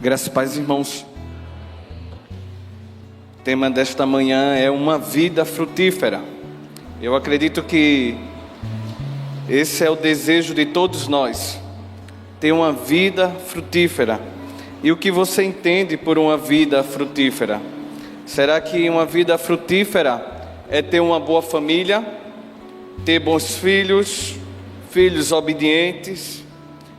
Graças e paz, irmãos. O tema desta manhã é uma vida frutífera. Eu acredito que esse é o desejo de todos nós, ter uma vida frutífera. E o que você entende por uma vida frutífera? Será que uma vida frutífera é ter uma boa família, ter bons filhos, filhos obedientes,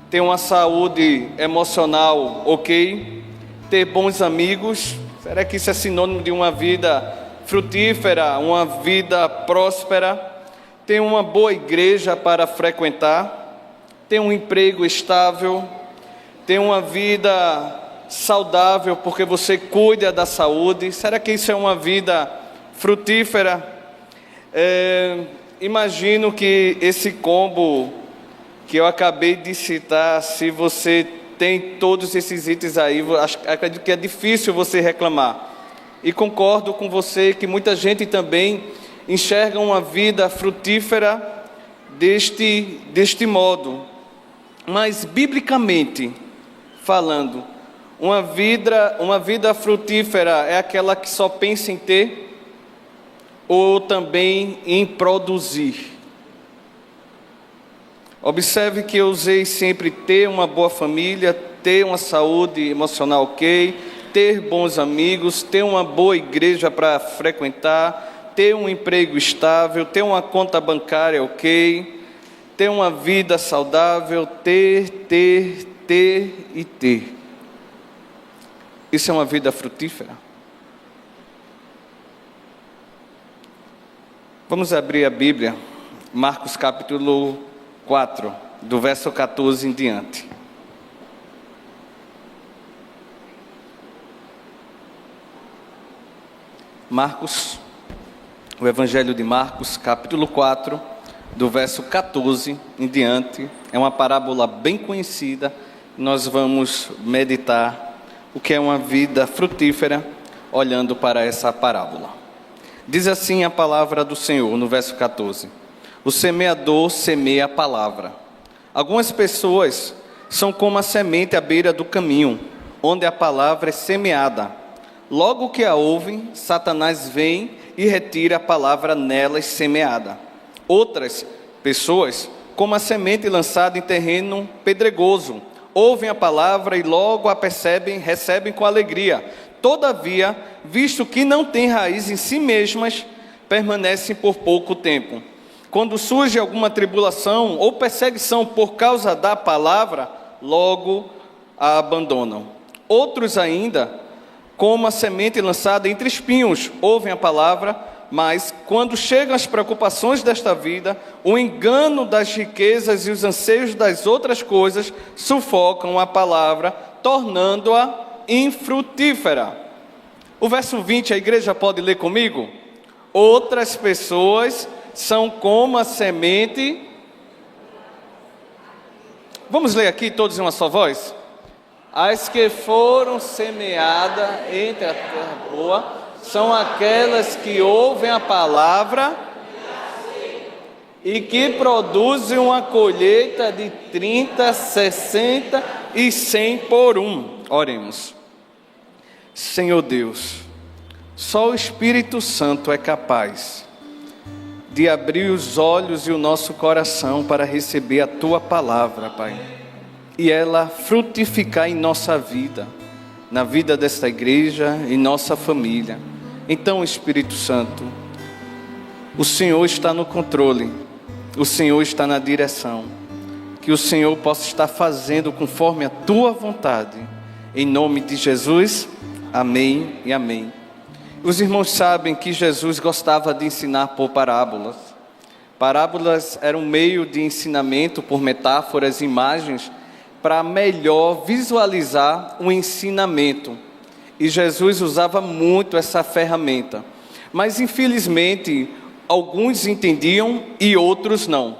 ter uma saúde emocional ok, ter bons amigos? Será que isso é sinônimo de uma vida frutífera, uma vida próspera? Ter uma boa igreja para frequentar, ter um emprego estável, ter uma vida saudável porque você cuida da saúde? Será que isso é uma vida frutífera? Imagino que esse combo que eu acabei de citar, se você tem todos esses itens aí, acredito que é difícil você reclamar. E concordo com você que muita gente também enxerga uma vida frutífera deste modo. Mas, biblicamente falando, uma vida frutífera é aquela que só pensa em ter ou também em produzir? Observe que eu usei sempre ter uma boa família, ter uma saúde emocional ok, ter bons amigos, ter uma boa igreja para frequentar, ter um emprego estável, ter uma conta bancária ok, ter uma vida saudável, ter e ter. Isso é uma vida frutífera? Vamos abrir a Bíblia, Marcos capítulo 4, do verso 14 em diante. Marcos, o Evangelho de Marcos, capítulo 4, do verso 14 em diante. É uma parábola bem conhecida. Nós vamos meditar o que é uma vida frutífera, olhando para essa parábola. Diz assim a palavra do Senhor, no verso 14. O semeador semeia a palavra. Algumas pessoas são como a semente à beira do caminho, onde a palavra é semeada. Logo que a ouvem, Satanás vem e retira a palavra nelas semeada. Outras pessoas, como a semente lançada em terreno pedregoso, ouvem a palavra e logo a percebem, recebem com alegria. Todavia, visto que não têm raiz em si mesmas, permanecem por pouco tempo. Quando surge alguma tribulação ou perseguição por causa da palavra, logo a abandonam. Outros ainda, como a semente lançada entre espinhos, ouvem a palavra, mas quando chegam as preocupações desta vida, o engano das riquezas e os anseios das outras coisas sufocam a palavra, tornando-a infrutífera. O verso 20, a igreja pode ler comigo? Outras pessoas são como a semente. Vamos ler aqui todos em uma só voz? As que foram semeadas entre a terra boa são aquelas que ouvem a palavra e que produzem uma colheita de 30, 60 e 100 por um. Oremos. Senhor Deus, só o Espírito Santo é capaz de abrir os olhos e o nosso coração para receber a Tua palavra, Pai, e ela frutificar em nossa vida, na vida desta igreja, em nossa família. Então, Espírito Santo, o Senhor está no controle, o Senhor está na direção, que o Senhor possa estar fazendo conforme a Tua vontade, em nome de Jesus, amém e amém. Os irmãos sabem que Jesus gostava de ensinar por parábolas. Parábolas eram um meio de ensinamento por metáforas e imagens para melhor visualizar o ensinamento. E Jesus usava muito essa ferramenta. Mas infelizmente, alguns entendiam e outros não.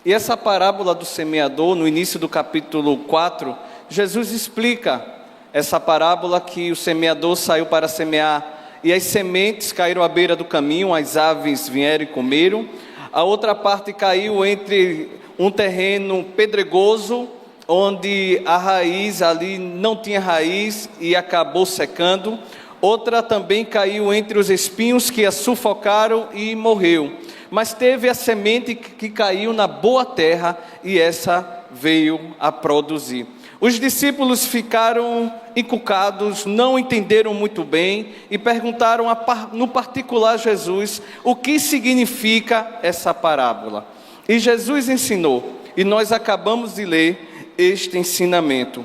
E essa parábola do semeador, no início do capítulo 4, Jesus explica essa parábola que o semeador saiu para semear e as sementes caíram à beira do caminho, as aves vieram e comeram. A outra parte caiu entre um terreno pedregoso, onde a raiz ali não tinha raiz e acabou secando. Outra também caiu entre os espinhos que a sufocaram e morreu. Mas teve a semente que caiu na boa terra e essa veio a produzir. Os discípulos ficaram encucados, não entenderam muito bem e perguntaram no particular a Jesus o que significa essa parábola. E Jesus ensinou, e nós acabamos de ler este ensinamento.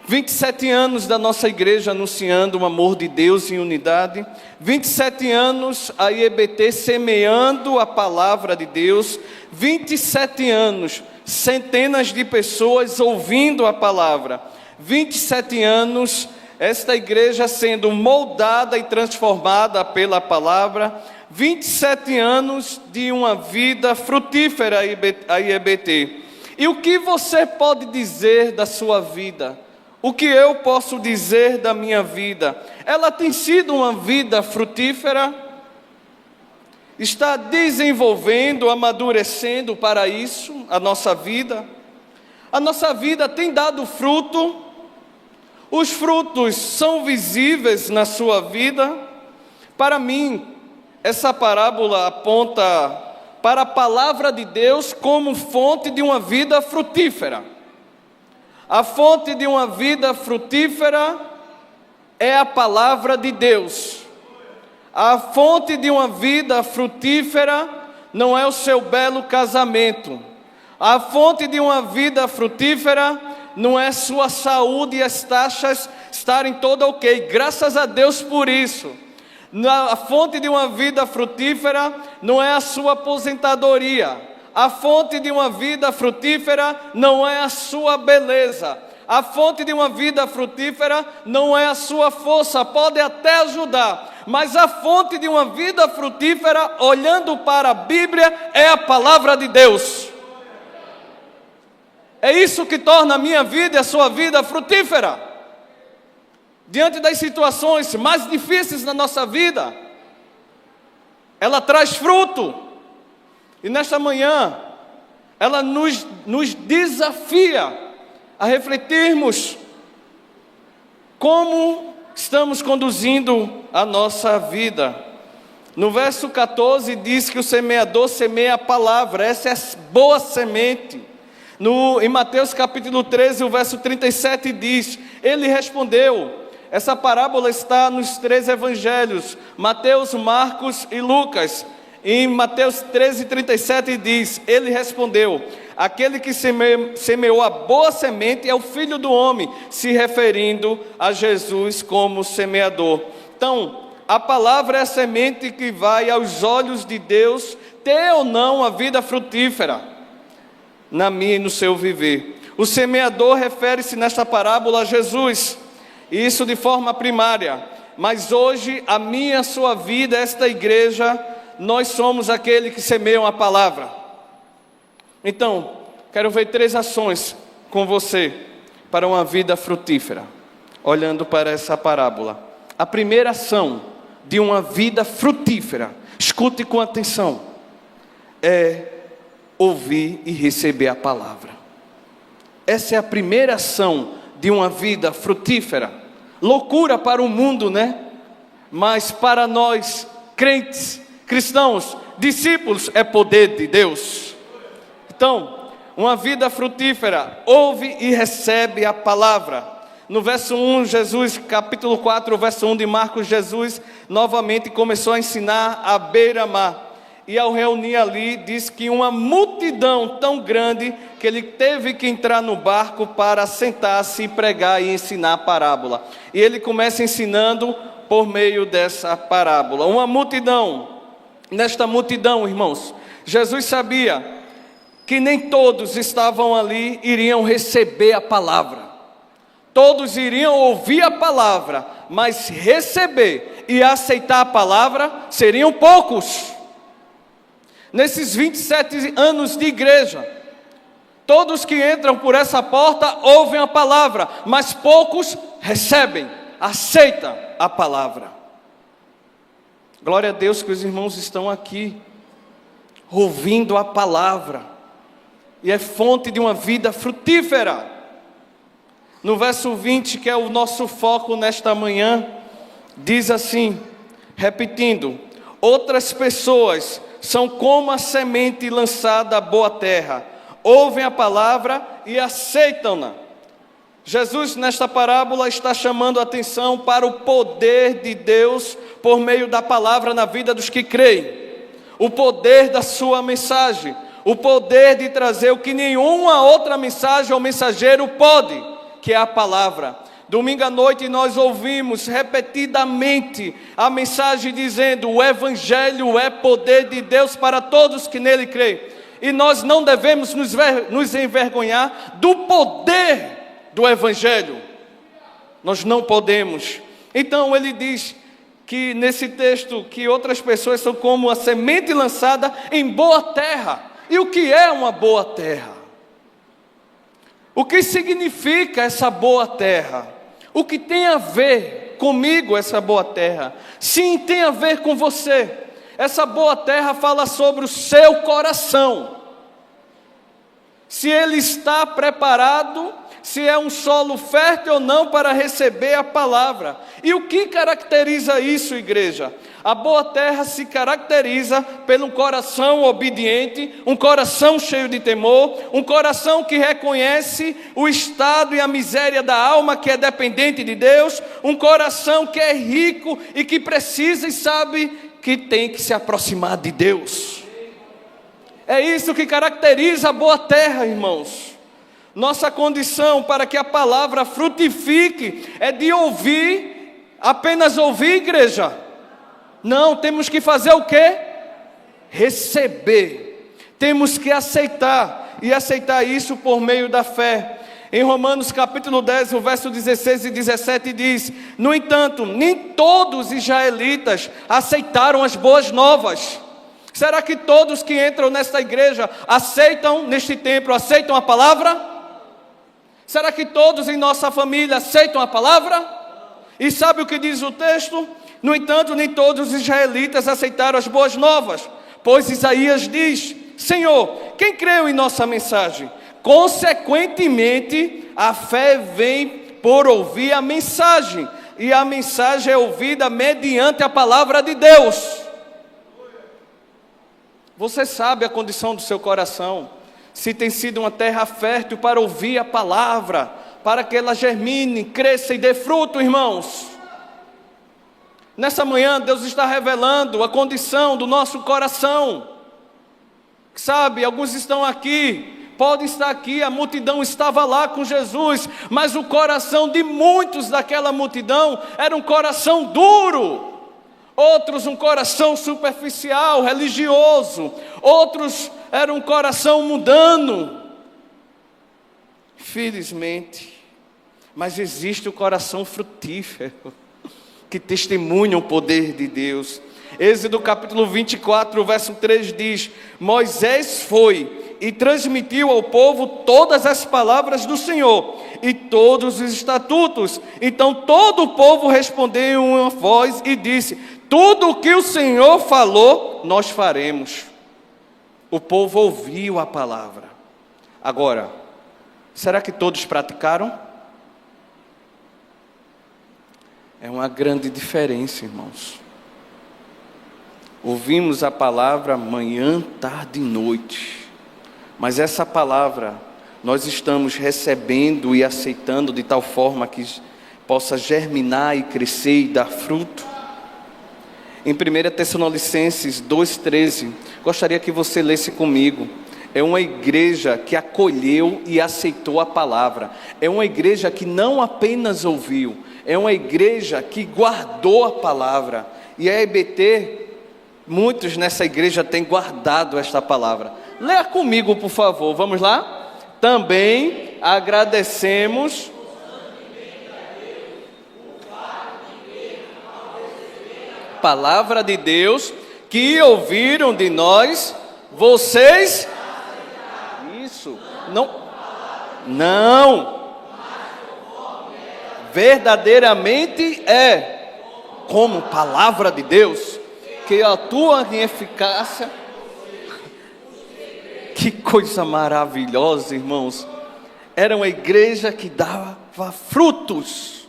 27 anos da nossa igreja anunciando o amor de Deus em unidade. 27 anos a IEBT semeando a palavra de Deus. 27 anos, centenas de pessoas ouvindo a palavra. 27 anos, esta igreja sendo moldada e transformada pela palavra. 27 anos de uma vida frutífera a IEBT. E o que você pode dizer da sua vida? O que eu posso dizer da minha vida? Ela tem sido uma vida frutífera? Está desenvolvendo, amadurecendo para isso a nossa vida? A nossa vida tem dado fruto? Os frutos são visíveis na sua vida? Para mim, essa parábola aponta para a palavra de Deus como fonte de uma vida frutífera. A fonte de uma vida frutífera é a palavra de Deus. A fonte de uma vida frutífera não é o seu belo casamento. A fonte de uma vida frutífera não é sua saúde e as taxas estarem todas ok. Graças a Deus por isso. A fonte de uma vida frutífera não é a sua aposentadoria. A fonte de uma vida frutífera não é a sua beleza. A fonte de uma vida frutífera não é a sua força. Pode até ajudar, mas a fonte de uma vida frutífera, olhando para a Bíblia, é a palavra de Deus. É isso que torna a minha vida e a sua vida frutífera. Diante das situações mais difíceis na nossa vida, ela traz fruto. E nesta manhã, ela nos desafia a refletirmos como estamos conduzindo a nossa vida. No verso 14 diz que o semeador semeia a palavra, essa é a boa semente. Em Mateus capítulo 13, o verso 37 diz, ele respondeu. Essa parábola está nos 3 evangelhos, Mateus, Marcos e Lucas. Em Mateus 13:37 diz, ele respondeu, aquele que semeou a boa semente é o Filho do Homem, se referindo a Jesus como semeador. Então, a palavra é a semente que vai aos olhos de Deus ter ou não a vida frutífera na minha e no seu viver. O semeador refere-se nesta parábola a Jesus, isso de forma primária, mas hoje a minha e a sua vida, esta igreja, nós somos aquele que semeiam a palavra. Então, quero ver 3 ações com você para uma vida frutífera, olhando para essa parábola. A primeira ação de uma vida frutífera, escute com atenção, é ouvir e receber a palavra. Essa é a primeira ação de uma vida frutífera. Loucura para o mundo, né? Mas para nós, crentes, cristãos, discípulos, é poder de Deus. Então, uma vida frutífera, ouve e recebe a palavra. No verso 1, Jesus, capítulo 4, verso 1 de Marcos, Jesus novamente começou a ensinar à beira-mar. E ao reunir ali, diz que uma multidão tão grande que ele teve que entrar no barco para sentar-se e pregar e ensinar a parábola. E ele começa ensinando por meio dessa parábola. Uma multidão. Nesta multidão, irmãos, Jesus sabia que nem todos estavam ali, iriam receber a palavra. Todos iriam ouvir a palavra, mas receber e aceitar a palavra seriam poucos. Nesses 27 anos de igreja, todos que entram por essa porta ouvem a palavra, mas poucos recebem, aceitam a palavra. Glória a Deus que os irmãos estão aqui, ouvindo a palavra. e é fonte de uma vida frutífera. No verso 20, que é o nosso foco nesta manhã, diz assim, repetindo: outras pessoas são como a semente lançada à boa terra, ouvem a palavra e aceitam-na. Jesus, nesta parábola, está chamando a atenção para o poder de Deus por meio da palavra na vida dos que creem. O poder da sua mensagem, o poder de trazer o que nenhuma outra mensagem ou mensageiro pode, que é a palavra. Domingo à noite nós ouvimos repetidamente a mensagem dizendo: o Evangelho é poder de Deus para todos que nele creem. E nós não devemos nos envergonhar do poder do Evangelho. Nós não podemos. Então ele diz que nesse texto que outras pessoas são como a semente lançada em boa terra. E o que é uma boa terra? O que significa essa boa terra? O que tem a ver comigo essa boa terra? Sim, tem a ver com você. Essa boa terra fala sobre o seu coração. Se ele está preparado, se é um solo fértil ou não para receber a palavra. E o que caracteriza isso, igreja? A boa terra se caracteriza pelo coração obediente, um coração cheio de temor, um coração que reconhece o estado e a miséria da alma que é dependente de Deus, um coração que é rico e que precisa e sabe que tem que se aproximar de Deus. É isso que caracteriza a boa terra, irmãos. Nossa condição para que a palavra frutifique é de ouvir, apenas ouvir, igreja. Não, temos que fazer o quê? Receber. Temos que aceitar, e aceitar isso por meio da fé. Em Romanos capítulo 10, o verso 16 e 17 diz: no entanto, nem todos os israelitas aceitaram as boas novas. Será que todos que entram nesta igreja aceitam, neste templo, aceitam a palavra? Será que todos em nossa família aceitam a palavra? E sabe o que diz o texto? No entanto, nem todos os israelitas aceitaram as boas novas, pois Isaías diz: Senhor, quem creu em nossa mensagem? Consequentemente, a fé vem por ouvir a mensagem, e a mensagem é ouvida mediante a palavra de Deus. Você sabe a condição do seu coração, se tem sido uma terra fértil para ouvir a palavra, para que ela germine, cresça e dê fruto, irmãos. Nessa manhã, Deus está revelando a condição do nosso coração. Sabe, alguns estão aqui, podem estar aqui, a multidão estava lá com Jesus, mas o coração de muitos daquela multidão era um coração duro. Outros um coração superficial, religioso. Outros eram um coração mundano. Infelizmente. Mas existe o coração frutífero, que testemunha o poder de Deus. Êxodo capítulo 24, verso 3 diz: Moisés foi e transmitiu ao povo todas as palavras do Senhor e todos os estatutos. Então todo o povo respondeu em uma voz e disse: tudo o que o Senhor falou, nós faremos. O povo ouviu a palavra. Agora, será que todos praticaram? É uma grande diferença, irmãos. Ouvimos a palavra manhã, tarde e noite, mas essa palavra nós estamos recebendo e aceitando de tal forma que possa germinar e crescer e dar fruto. Em 1 Tessalonicenses 2,13, gostaria que você lesse comigo. É uma igreja que acolheu e aceitou a palavra. É uma igreja que não apenas ouviu, é uma igreja que guardou a palavra. E a EBT, muitos nessa igreja têm guardado esta palavra. Leia comigo, por favor, vamos lá? Também agradecemos palavra de Deus que ouviram de nós, vocês, isso, não, verdadeiramente é como palavra de Deus, que atua em eficácia, que coisa maravilhosa, irmãos. Era uma igreja que dava frutos.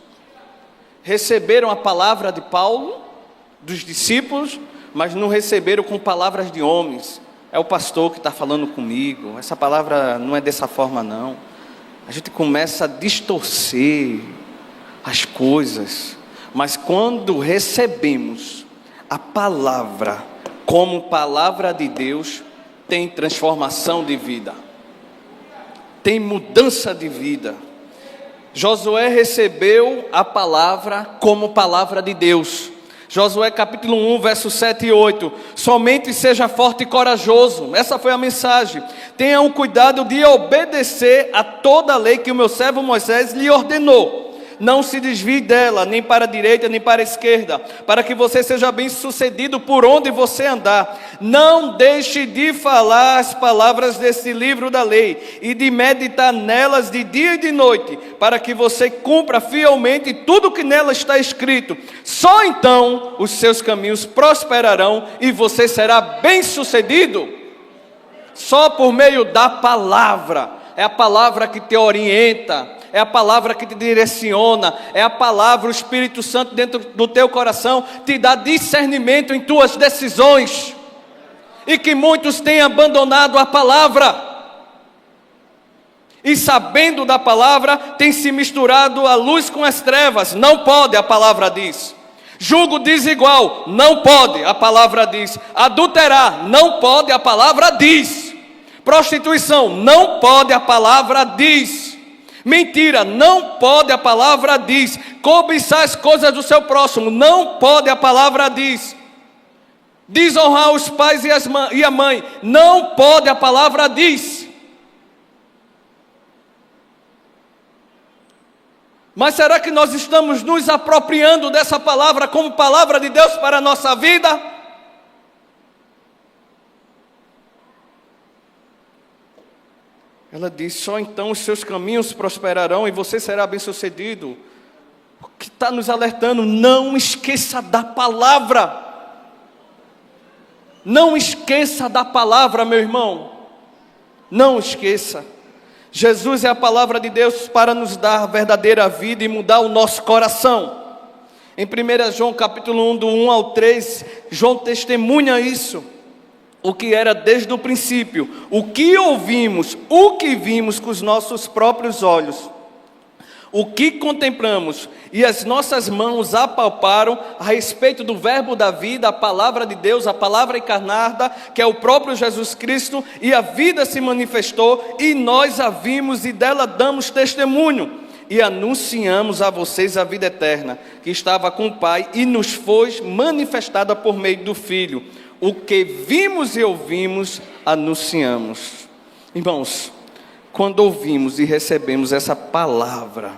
Receberam a palavra de Paulo, dos discípulos, mas não receberam com palavras de homens. É o pastor que está falando comigo, essa palavra não é dessa forma não. A gente começa a distorcer as coisas, mas quando recebemos a palavra como palavra de Deus, tem transformação de vida, tem mudança de vida. Josué recebeu a palavra como palavra de Deus. Josué capítulo 1, versos 7 e 8. Somente seja forte e corajoso. Essa foi a mensagem. Tenha um cuidado de obedecer a toda a lei que o meu servo Moisés lhe ordenou. Não se desvie dela, nem para a direita, nem para a esquerda, para que você seja bem sucedido por onde você andar. Não deixe de falar as palavras desse livro da lei, e de meditar nelas de dia e de noite, para que você cumpra fielmente tudo que nela está escrito. Só então os seus caminhos prosperarão, e você será bem sucedido. Só por meio da palavra. É a palavra que te orienta, é a palavra que te direciona, é a palavra, o Espírito Santo dentro do teu coração te dá discernimento em tuas decisões. E que muitos têm abandonado a palavra, e sabendo da palavra, tem se misturado a luz com as trevas. Não pode, a palavra diz. Julgo desigual, não pode, a palavra diz. Adulterar, não pode, a palavra diz. Prostituição, não pode, a palavra diz. Mentira, não pode, a palavra diz. Cobiçar as coisas do seu próximo, não pode, a palavra diz. Desonrar os pais e a mãe, não pode, a palavra diz. Mas será que nós estamos nos apropriando dessa palavra como palavra de Deus para a nossa vida? Ela diz, só então os seus caminhos prosperarão e você será bem-sucedido. O que está nos alertando? Não esqueça da palavra. Não esqueça da palavra, meu irmão. Não esqueça. Jesus é a palavra de Deus para nos dar a verdadeira vida e mudar o nosso coração. Em 1 João capítulo 1, do 1 ao 3, João testemunha isso. O que era desde o princípio, o que ouvimos, o que vimos com os nossos próprios olhos, o que contemplamos e as nossas mãos apalparam a respeito do verbo da vida, a palavra de Deus, a palavra encarnada, que é o próprio Jesus Cristo, e a vida se manifestou, e nós a vimos e dela damos testemunho, e anunciamos a vocês a vida eterna, que estava com o Pai e nos foi manifestada por meio do Filho. O que vimos e ouvimos, anunciamos. Irmãos, quando ouvimos e recebemos essa palavra,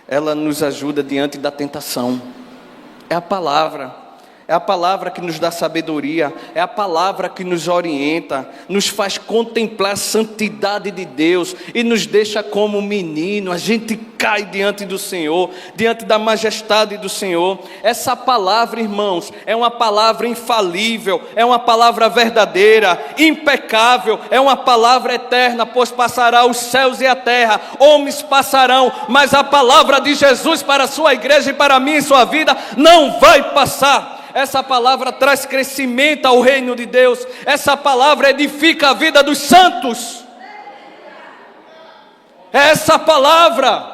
ela nos ajuda diante da tentação. É a palavra que nos dá sabedoria, é a palavra que nos orienta, nos faz contemplar a santidade de Deus e nos deixa como menino. A gente cai diante do Senhor, diante da majestade do Senhor. Essa palavra, irmãos, é uma palavra infalível, é uma palavra verdadeira, impecável, é uma palavra eterna, pois passará os céus e a terra, homens passarão, mas a palavra de Jesus para a sua igreja e para mim e sua vida não vai passar. Essa palavra traz crescimento ao reino de Deus. Essa palavra edifica a vida dos santos. Essa palavra.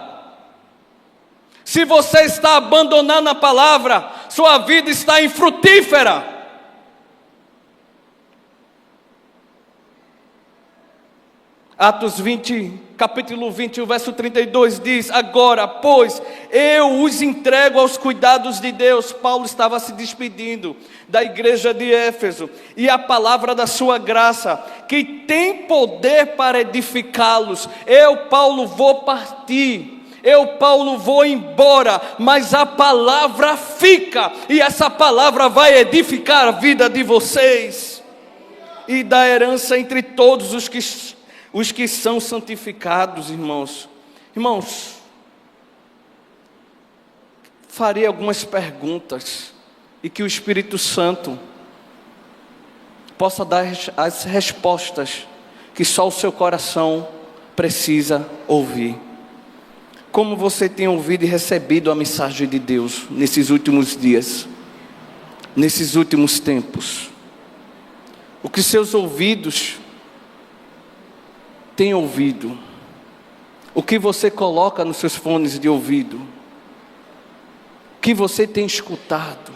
Se você está abandonando a palavra, sua vida está infrutífera. Atos 20, capítulo 20, o verso 32 diz, agora, pois, eu os entrego aos cuidados de Deus. Paulo estava se despedindo da igreja de Éfeso, e a palavra da sua graça, que tem poder para edificá-los. Eu, Paulo, vou partir. Eu, Paulo, vou embora, mas a palavra fica, e essa palavra vai edificar a vida de vocês, e da herança entre todos os que são santificados, irmãos. Irmãos, farei algumas perguntas, e que o Espírito Santo possa dar as respostas que só o seu coração precisa ouvir. Como você tem ouvido e recebido a mensagem de Deus nesses últimos dias, nesses últimos tempos? O que seus ouvidos têm ouvido? O que você coloca nos seus fones de ouvido? O que você tem escutado?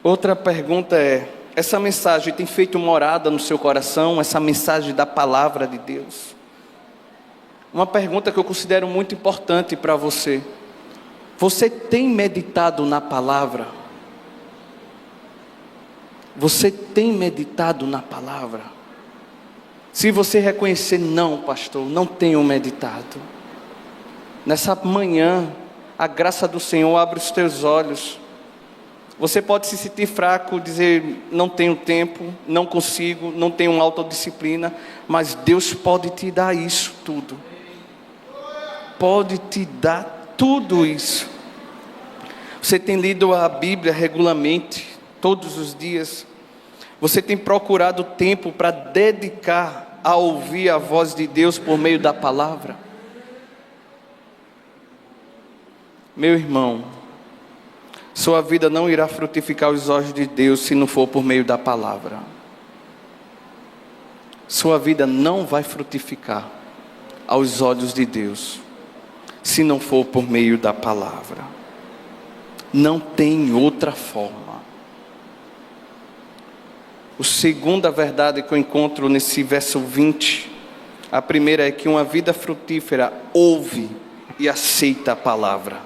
Outra pergunta é: essa mensagem tem feito morada no seu coração? Essa mensagem da palavra de Deus? Uma pergunta que eu considero muito importante para você: você tem meditado na palavra? Você tem meditado na palavra? Se você reconhecer: não, pastor, não tenho meditado, nessa manhã, a graça do Senhor abre os teus olhos. Você pode se sentir fraco, dizer: não tenho tempo, não consigo, não tenho autodisciplina, mas Deus pode te dar isso tudo. Pode te dar tudo isso. Você tem lido a Bíblia regularmente, todos os dias? Você tem procurado tempo para dedicar a ouvir a voz de Deus por meio da palavra? Meu irmão, sua vida não irá frutificar os olhos de Deus se não for por meio da palavra. Sua vida não vai frutificar aos olhos de Deus se não for por meio da palavra. Não tem outra forma. A segunda verdade que eu encontro nesse verso 20, a primeira é que uma vida frutífera ouve e aceita a palavra.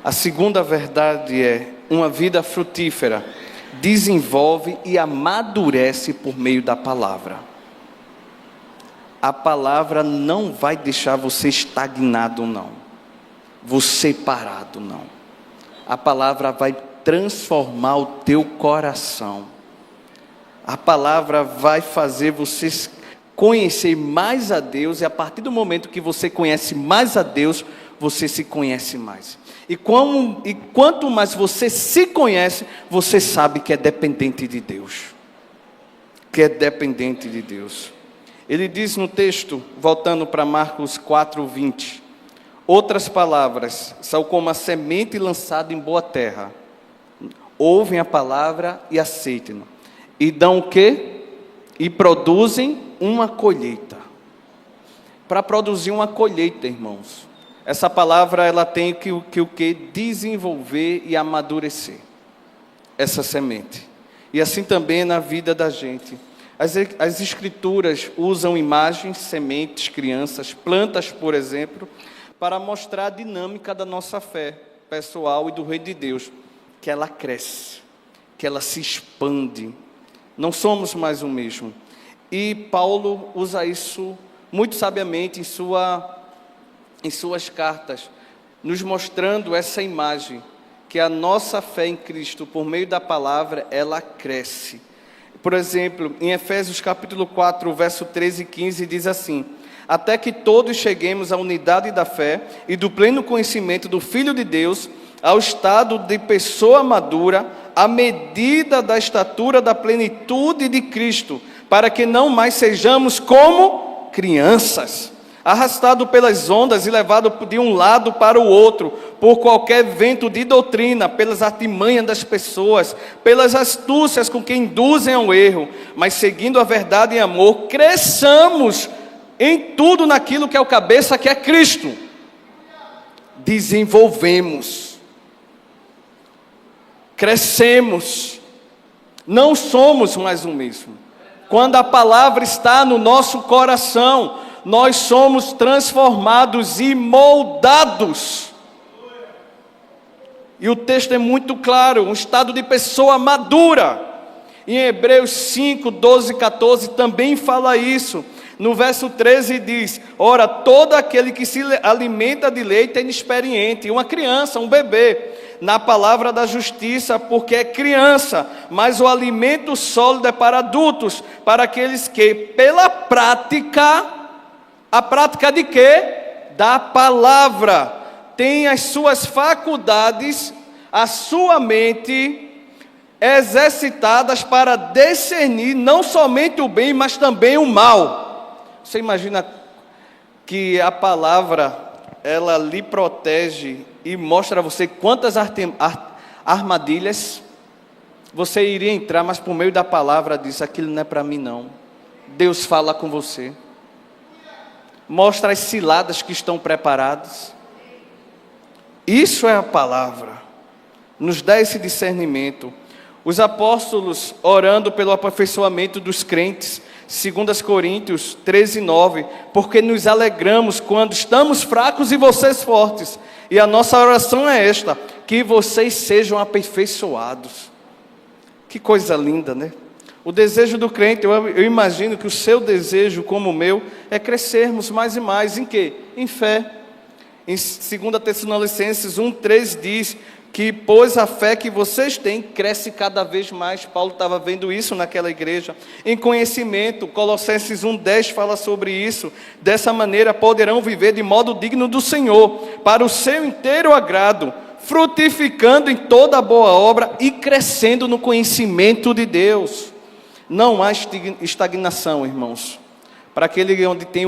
A segunda verdade é: uma vida frutífera desenvolve e amadurece por meio da palavra. A palavra não vai deixar você estagnado, não. Você parado, não. A palavra vai transformar o teu coração. A palavra vai fazer você conhecer mais a Deus, e a partir do momento que você conhece mais a Deus, você se conhece mais. E quanto mais você se conhece, você sabe que é dependente de Deus. Que é dependente de Deus. Ele diz no texto, voltando para Marcos 4:20, outras palavras são como a semente lançada em boa terra. Ouvem a palavra e aceitem. E dão o quê? E produzem uma colheita. Para produzir uma colheita, irmãos, essa palavra ela tem que o quê? Desenvolver e amadurecer essa semente. E assim também na vida da gente. As escrituras usam imagens, sementes, crianças, plantas, por exemplo, para mostrar a dinâmica da nossa fé pessoal e do reino de Deus. Que ela cresce, que ela se expande. Não somos mais o mesmo. E Paulo usa isso muito sabiamente em suas cartas, nos mostrando essa imagem, que a nossa fé em Cristo, por meio da palavra, ela cresce. Por exemplo, em Efésios capítulo 4, verso 13 e 15, diz assim: até que todos cheguemos à unidade da fé e do pleno conhecimento do Filho de Deus, ao estado de pessoa madura, à medida da estatura da plenitude de Cristo, para que não mais sejamos como crianças, arrastados pelas ondas e levados de um lado para o outro, por qualquer vento de doutrina, pelas artimanhas das pessoas, pelas astúcias com que induzem ao erro, mas seguindo a verdade em amor, cresçamos em tudo naquilo que é o cabeça, que é Cristo. Desenvolvemos. Crescemos, não somos mais o mesmo. Quando a palavra está no nosso coração, nós somos transformados e moldados. E o texto é muito claro, um estado de pessoa madura. Em Hebreus 5, 12 e 14 também fala isso. No verso 13 diz: ora, todo aquele que se alimenta de leite é inexperiente, uma criança, um bebê, na palavra da justiça, porque é criança, mas o alimento sólido é para adultos, para aqueles que, pela prática, a prática de quê? Da palavra, tem as suas faculdades, a sua mente exercitadas para discernir não somente o bem, mas também o mal. Você imagina que a palavra, ela lhe protege e mostra a você quantas armadilhas você iria entrar, mas por meio da palavra diz, aquilo não é para mim não. Deus fala com você. Mostra as ciladas que estão preparadas. Isso é a palavra. Nos dá esse discernimento. Os apóstolos orando pelo aperfeiçoamento dos crentes, 2 Coríntios 13:9, porque nos alegramos quando estamos fracos e vocês fortes. E a nossa oração é esta, que vocês sejam aperfeiçoados. Que coisa linda, né? O desejo do crente, eu imagino que o seu desejo, como o meu, é crescermos mais e mais. Em quê? Em fé. Em 2 Tessalonicenses 1:3 diz que, pois a fé que vocês têm, cresce cada vez mais. Paulo estava vendo isso naquela igreja. Em conhecimento, Colossenses 1:10 fala sobre isso. Dessa maneira poderão viver de modo digno do Senhor, para o seu inteiro agrado, frutificando em toda boa obra e crescendo no conhecimento de Deus. Não há estagnação, irmãos. Para aquele onde tem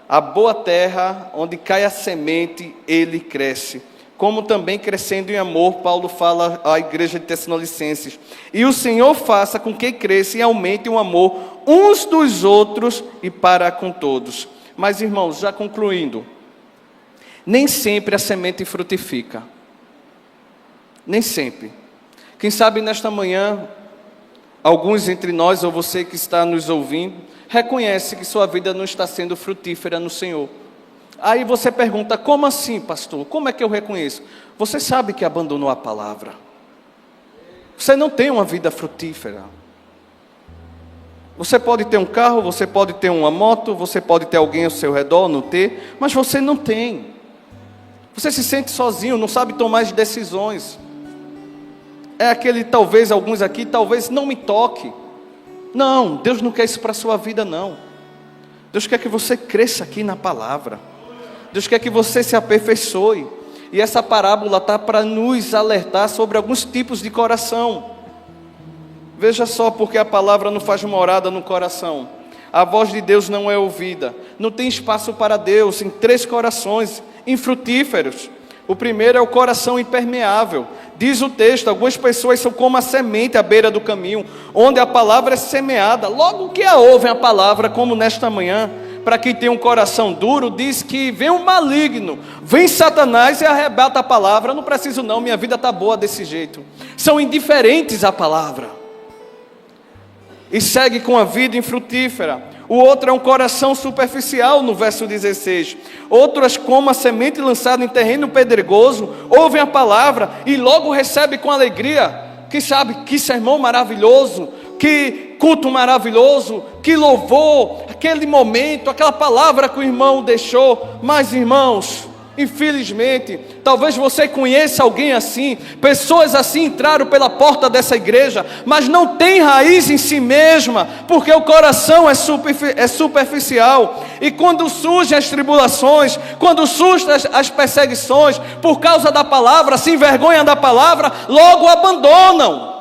a boa terra, onde cai a semente, ele cresce. Como também crescendo em amor, Paulo fala à igreja de Tessalonicenses. E o Senhor faça com que cresça e aumente o amor uns dos outros e para com todos. Mas, irmãos, já concluindo, nem sempre a semente frutifica. Nem sempre. Quem sabe nesta manhã, alguns entre nós, ou você que está nos ouvindo, reconhece que sua vida não está sendo frutífera no Senhor. Aí você pergunta, como assim, pastor? Como é que eu reconheço? Você sabe que abandonou a palavra. Você não tem uma vida frutífera. Você pode ter um carro, você pode ter uma moto, você pode ter alguém ao seu redor, não ter, mas você não tem. Você se sente sozinho, não sabe tomar as decisões. É aquele, talvez, alguns aqui, talvez não me toque. Não, Deus não quer isso para a sua vida, não. Deus quer que você cresça aqui na palavra. Deus quer que você se aperfeiçoe. E essa parábola está para nos alertar sobre alguns tipos de coração. Veja só, porque a palavra não faz morada no coração. A voz de Deus não é ouvida. Não tem espaço para Deus em 3 corações infrutíferos. O primeiro é o coração impermeável. Diz o texto, algumas pessoas são como a semente à beira do caminho, onde a palavra é semeada. Logo que a ouvem a palavra, como nesta manhã, para quem tem um coração duro, diz que vem um maligno, vem Satanás e arrebata a palavra. Não preciso não, minha vida está boa desse jeito. São indiferentes à palavra. E segue com a vida infrutífera. O outro é um coração superficial, no verso 16. Outras, como a semente lançada em terreno pedregoso, ouvem a palavra e logo recebem com alegria. Quem sabe, que sermão maravilhoso, que culto maravilhoso, que louvor, aquele momento, aquela palavra que o irmão deixou. Mas, irmãos, infelizmente, talvez você conheça alguém assim, pessoas assim entraram pela porta dessa igreja, mas não tem raiz em si mesma, porque o coração é superficial, e quando surgem as tribulações, quando surgem as perseguições, por causa da palavra, se envergonham da palavra, logo abandonam.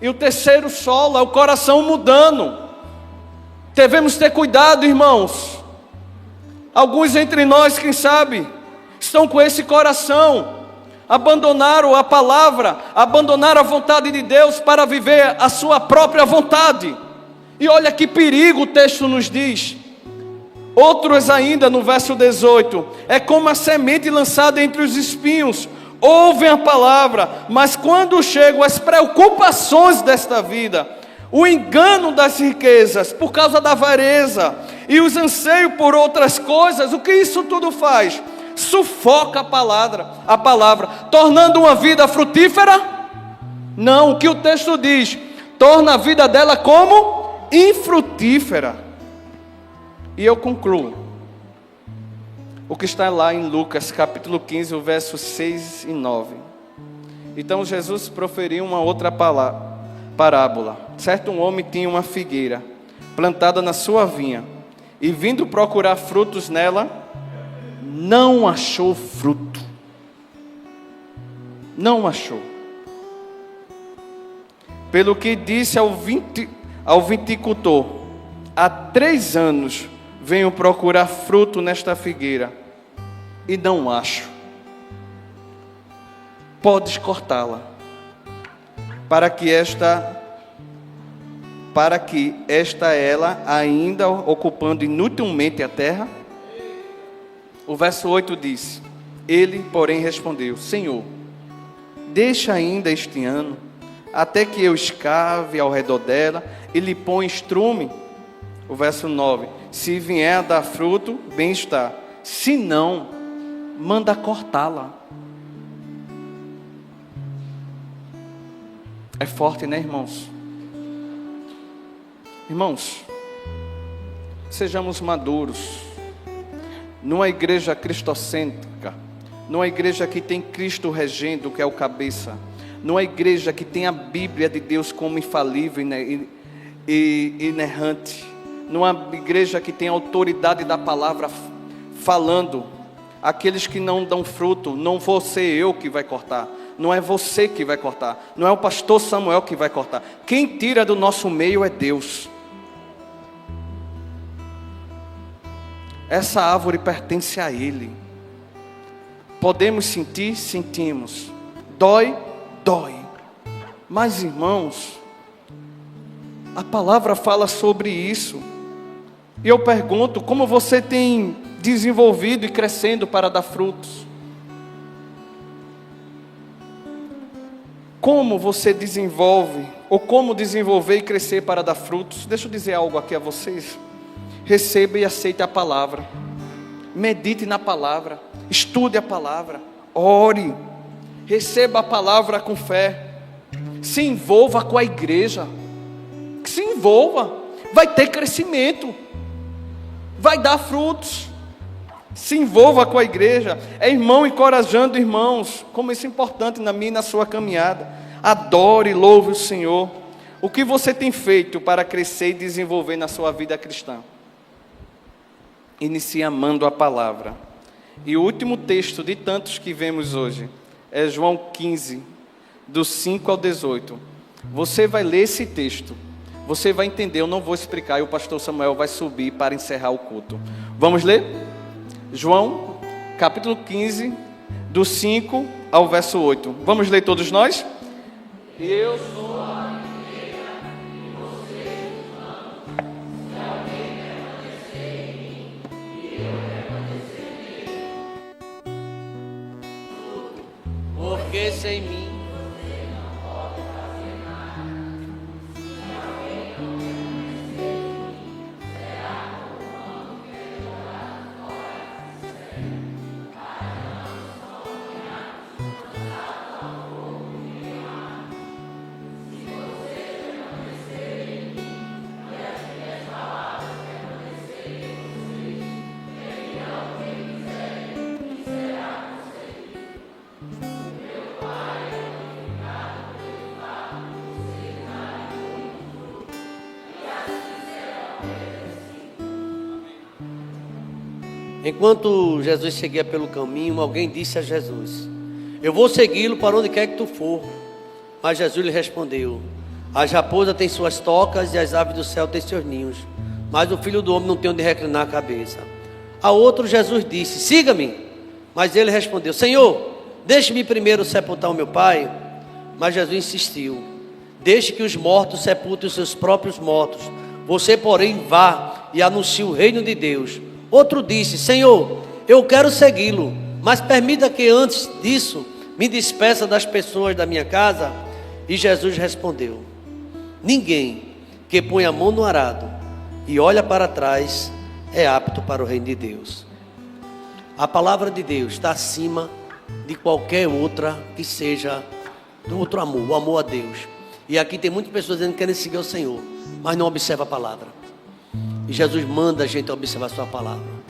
E o terceiro solo é o coração mudando. Devemos ter cuidado, irmãos. Alguns entre nós, quem sabe, estão com esse coração, abandonaram a palavra, abandonaram a vontade de Deus para viver a sua própria vontade. E olha que perigo o texto nos diz. Outros ainda, no verso 18, é como a semente lançada entre os espinhos, ouvem a palavra, mas quando chegam as preocupações desta vida, o engano das riquezas, por causa da avareza, e os anseios por outras coisas, o que isso tudo faz? Sufoca a palavra, tornando uma vida frutífera? Não, o que o texto diz? Torna a vida dela como infrutífera. E eu concluo. O que está lá em Lucas capítulo 15, o verso 6 e 9. Então Jesus proferiu uma outra parábola. Certo, um homem tinha uma figueira plantada na sua vinha, e vindo procurar frutos nela, não achou fruto. Não achou. Pelo que disse ao viticultor: há 3 anos venho procurar fruto nesta figueira e não acho. Podes cortá-la, para que esta ela ainda ocupando inutilmente a terra? O verso 8 diz: ele, porém, respondeu: Senhor, deixa ainda este ano, até que eu escave ao redor dela e lhe ponha estrume. O verso 9: se vier a dar fruto, bem está; se não, manda cortá-la. É forte, né, irmãos? Irmãos, sejamos maduros. Numa igreja cristocêntrica, numa igreja que tem Cristo regendo, que é o cabeça, numa igreja que tem a Bíblia de Deus como infalível e inerrante, numa igreja que tem a autoridade da palavra falando, aqueles que não dão fruto, não vou ser eu que vai cortar, não é você que vai cortar, não é o pastor Samuel que vai cortar. Quem tira do nosso meio é Deus. Essa árvore pertence a Ele. Podemos sentir? Sentimos. Dói? Dói. Mas, irmãos, a palavra fala sobre isso. E eu pergunto: como você tem desenvolvido e crescendo para dar frutos? Como você desenvolve, ou como desenvolver e crescer para dar frutos? Deixa eu dizer algo aqui a vocês. Receba e aceite a palavra. Medite na palavra. Estude a palavra. Ore. Receba a palavra com fé. Se envolva com a igreja. Se envolva. Vai ter crescimento. Vai dar frutos. Se envolva com a igreja. É irmão encorajando irmãos. Como isso é importante na minha e na sua caminhada. Adore e louve o Senhor. O que você tem feito para crescer e desenvolver na sua vida cristã? Inicie amando a palavra. E o último texto de tantos que vemos hoje é João 15, do 5 ao 18. Você vai ler esse texto, você vai entender, eu não vou explicar, e o pastor Samuel vai subir para encerrar o culto. Vamos ler? João, capítulo 15, do 5 ao verso 8. Vamos ler todos nós? Eu sou a videira e vocês os ramos. Se alguém permanecer em mim e eu permanecer nele, porque sem mim você não pode fazer nada. Se alguém não permanecer em mim, será como o ramo que é jogado fora do sério, para não se molhar, lançado ao fogo e queimar. Enquanto Jesus seguia pelo caminho, alguém disse a Jesus: eu vou segui-lo para onde quer que tu for. Mas Jesus lhe respondeu: as raposas têm suas tocas e as aves do céu têm seus ninhos, mas o Filho do Homem não tem onde reclinar a cabeça. A outro Jesus disse: siga-me. Mas ele respondeu: Senhor, deixe-me primeiro sepultar o meu pai. Mas Jesus insistiu: deixe que os mortos sepultem os seus próprios mortos. Você, porém, vá e anuncie o reino de Deus. Outro disse: Senhor, eu quero segui-lo, mas permita que antes disso me despeça das pessoas da minha casa. E Jesus respondeu: ninguém que põe a mão no arado e olha para trás é apto para o reino de Deus. A palavra de Deus está acima de qualquer outra que seja do outro amor, o amor a Deus. E aqui tem muitas pessoas dizendo que querem seguir o Senhor, mas não observa a palavra. E Jesus manda a gente observar a sua palavra.